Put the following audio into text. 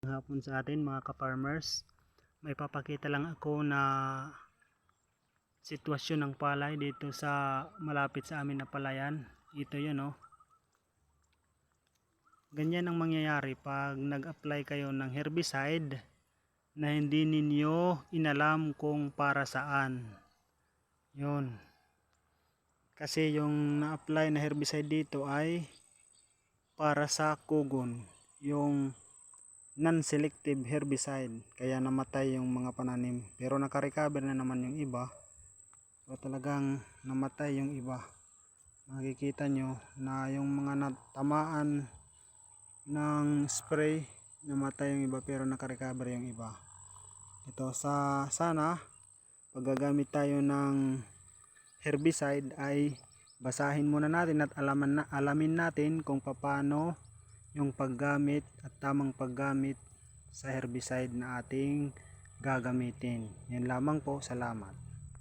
Hapon sa atin mga ka-farmers, may papakita lang ako na sitwasyon ng palay dito sa malapit sa amin na palayan. Ito yun, oh. Ganyan ang mangyayari pag nag-apply kayo ng herbicide na hindi ninyo inalam kung para saan. Yun. Kasi yung na-apply na herbicide dito ay para sa kugon, yung non-selective herbicide, kaya namatay yung mga pananim, pero naka-recover na naman yung iba. So talagang namatay yung iba. Makikita nyo na yung mga natamaan ng spray, namatay yung iba pero naka-recover yung iba. Ito sana pag gagamit tayo ng herbicide ay basahin muna natin at alamin natin kung paano yung paggamit at tamang paggamit sa herbicide na ating gagamitin. Yan lamang po, salamat.